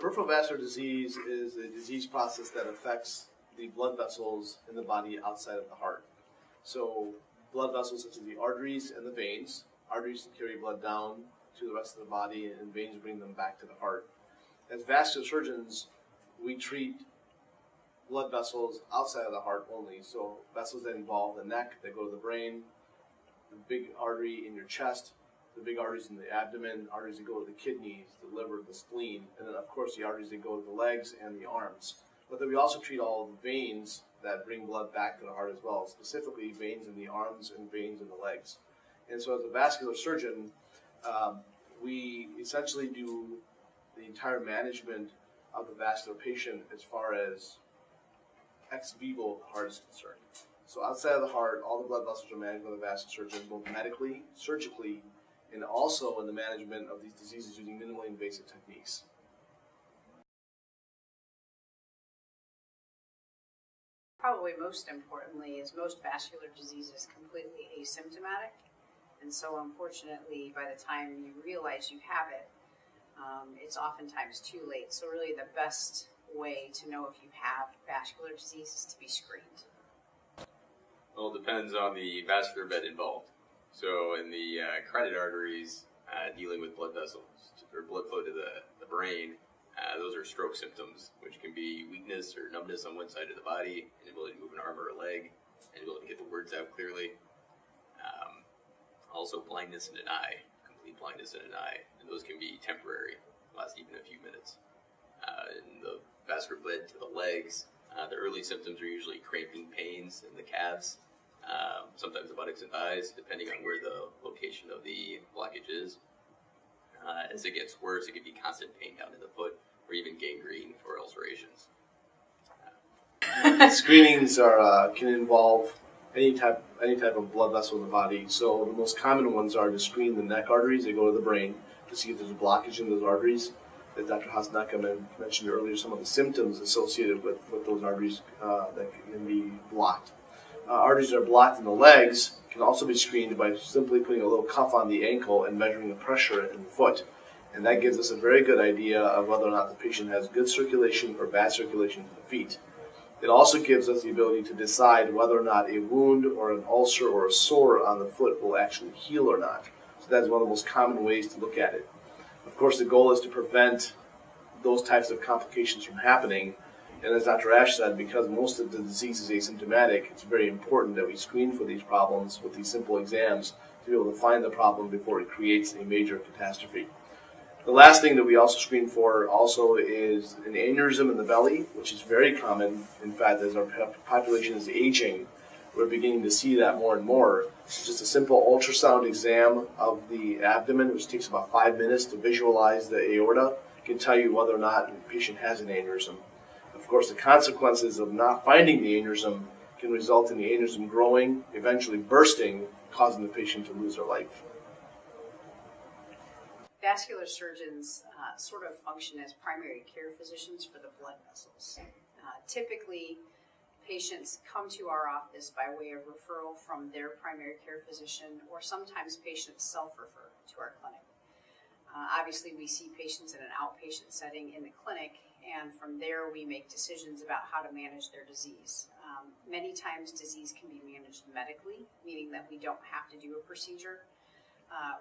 peripheral vascular disease is a disease process that affects the blood vessels in the body outside of the heart. So blood vessels such as the arteries and the veins. Arteries carry blood down to the rest of the body, and veins bring them back to the heart. As vascular surgeons, we treat blood vessels outside of the heart only. So vessels that involve the neck, that go to the brain, the big artery in your chest, the big arteries in the abdomen, arteries that go to the kidneys, the liver, the spleen, and then of course the arteries that go to the legs and the arms. But then we also treat all the veins that bring blood back to the heart as well, specifically veins in the arms and veins in the legs. And so as a vascular surgeon, we essentially do the entire management of the vascular patient as far as ex vivo the heart is concerned. So outside of the heart, all the blood vessels are managed by the vascular surgeon, both medically, surgically, and also in the management of these diseases using minimally invasive techniques. Probably most importantly is most vascular disease is completely asymptomatic, and so unfortunately by the time you realize you have it, it's oftentimes too late. So really the best way to know if you have vascular disease is to be screened. Well, it depends on the vascular bed involved. So in the carotid arteries, dealing with blood vessels or blood flow to the brain, those are stroke symptoms, which can be weakness or numbness on one side of the body, inability to move an arm or a leg, inability to get the words out clearly. Also blindness in an eye, complete blindness in an eye, and those can be temporary, last even a few minutes. In the vascular bed to the legs, the early symptoms are usually cramping pains in the calves, sometimes the buttocks and thighs, depending on where the location of the blockage is. As it gets worse, it can be constant pain down in the foot, or even gangrene or ulcerations. Screenings can involve any type of blood vessel in the body. So the most common ones are to screen the neck arteries that go to the brain to see if there's a blockage in those arteries. As Dr. Hasnaka mentioned earlier, some of the symptoms associated with those arteries that can be blocked. Arteries that are blocked in the legs can also be screened by simply putting a little cuff on the ankle and measuring the pressure in the foot. And that gives us a very good idea of whether or not the patient has good circulation or bad circulation to the feet. It also gives us the ability to decide whether or not a wound or an ulcer or a sore on the foot will actually heal or not. So that's one of the most common ways to look at it. Of course, the goal is to prevent those types of complications from happening. And as Dr. Ash said, because most of the disease is asymptomatic, it's very important that we screen for these problems with these simple exams to be able to find the problem before it creates a major catastrophe. The last thing that we also screen for also is an aneurysm in the belly, which is very common. In fact, as our population is aging, we're beginning to see that more and more. It's just a simple ultrasound exam of the abdomen, which takes about 5 minutes to visualize the aorta, can tell you whether or not the patient has an aneurysm. Of course, the consequences of not finding the aneurysm can result in the aneurysm growing, eventually bursting, causing the patient to lose their life. Vascular surgeons sort of function as primary care physicians for the blood vessels. Typically, patients come to our office by way of referral from their primary care physician, or sometimes patients self-refer to our clinic. Obviously, we see patients in an outpatient setting in the clinic, and from there we make decisions about how to manage their disease. Many times disease can be managed medically, meaning that we don't have to do a procedure.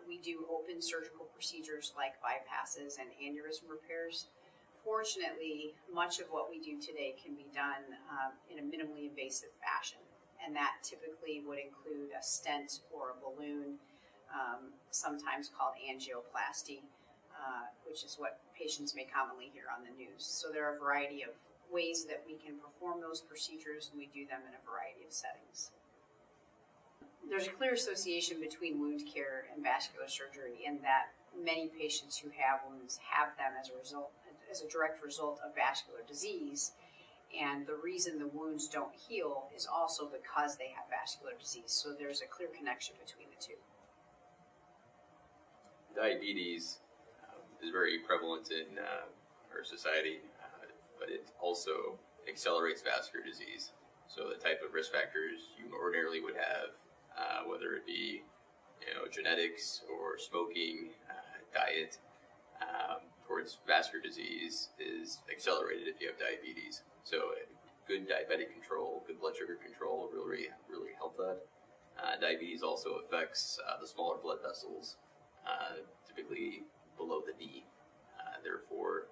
We do open surgical procedures like bypasses and aneurysm repairs. Fortunately, much of what we do today can be done in a minimally invasive fashion, and that typically would include a stent or a balloon, sometimes called angioplasty, which is what patients may commonly hear on the news. So there are a variety of ways that we can perform those procedures, and we do them in a variety of settings. There's a clear association between wound care and vascular surgery in that many patients who have wounds have them as a direct result of vascular disease, and the reason the wounds don't heal is also because they have vascular disease. So there's a clear connection between the two. Diabetes is very prevalent in our society, but it also accelerates vascular disease. So the type of risk factors you ordinarily would have, whether it be genetics or smoking, diet, towards vascular disease is accelerated if you have diabetes. So good diabetic control, good blood sugar control will really help that. Diabetes also affects the smaller blood vessels, typically below the knee. Therefore,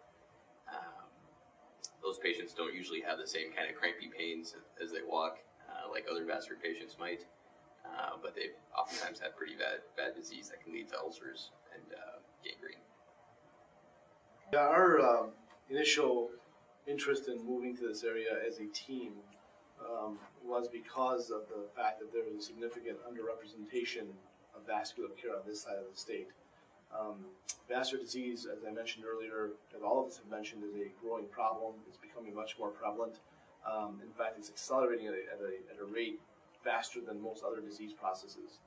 those patients don't usually have the same kind of crampy pains as they walk, like other vascular patients might. But they've oftentimes had pretty bad disease that can lead to ulcers and gangrene. Yeah, our initial interest in moving to this area as a team was because of the fact that there was a significant underrepresentation of vascular care on this side of the state. Vascular disease, as I mentioned earlier, as all of us have mentioned, is a growing problem. It's becoming much more prevalent. In fact, it's accelerating at a rate faster than most other disease processes.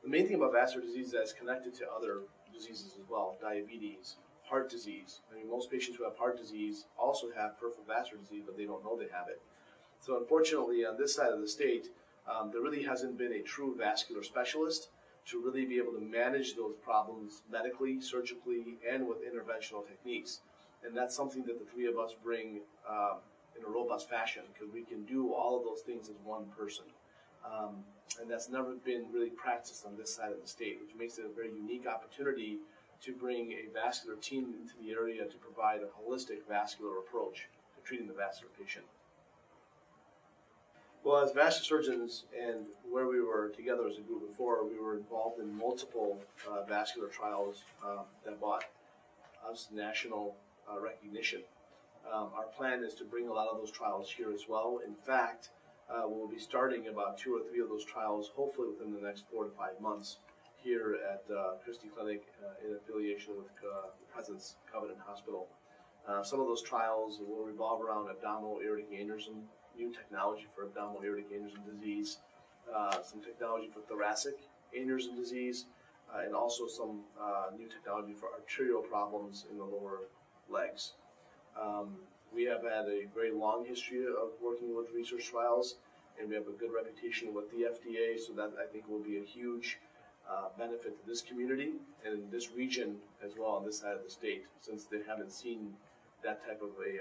The main thing about vascular disease is that it's connected to other diseases as well, diabetes, heart disease. I mean, most patients who have heart disease also have peripheral vascular disease, but they don't know they have it. So unfortunately, on this side of the state, there really hasn't been a true vascular specialist to really be able to manage those problems medically, surgically, and with interventional techniques. And that's something that the three of us bring in a robust fashion, because we can do all of those things as one person. And that's never been really practiced on this side of the state, which makes it a very unique opportunity to bring a vascular team into the area to provide a holistic vascular approach to treating the vascular patient. Well, as vascular surgeons and where we were together as a group before, we were involved in multiple vascular trials that brought us national recognition. Our plan is to bring a lot of those trials here as well. In fact, we'll be starting about 2 or 3 of those trials, hopefully within the next 4 to 5 months, here at Christie Clinic in affiliation with Presence Covenant Hospital. Some of those trials will revolve around abdominal aortic aneurysm, new technology for abdominal aortic aneurysm disease, some technology for thoracic aneurysm disease, and also some new technology for arterial problems in the lower legs. We have had a very long history of working with research trials, and we have a good reputation with the FDA, so that I think will be a huge benefit to this community and this region as well on this side of the state, since they haven't seen that type of a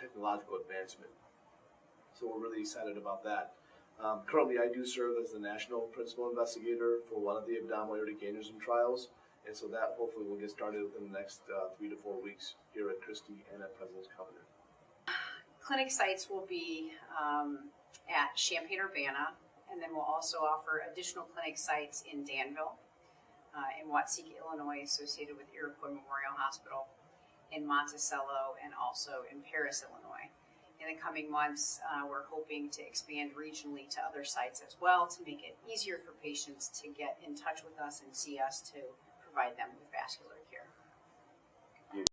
technological advancement. So we're really excited about that. Currently, I do serve as the national principal investigator for one of the abdominal aortic aneurysm trials, and so that hopefully will get started within the next 3 to 4 weeks here at Christie and at President's Covenant. Clinic sites will be at Champaign-Urbana, and then we'll also offer additional clinic sites in Danville, in Watseka, Illinois, associated with Iroquois Memorial Hospital, in Monticello, and also in Paris, Illinois. In the coming months, we're hoping to expand regionally to other sites as well to make it easier for patients to get in touch with us and see us to provide them with vascular care.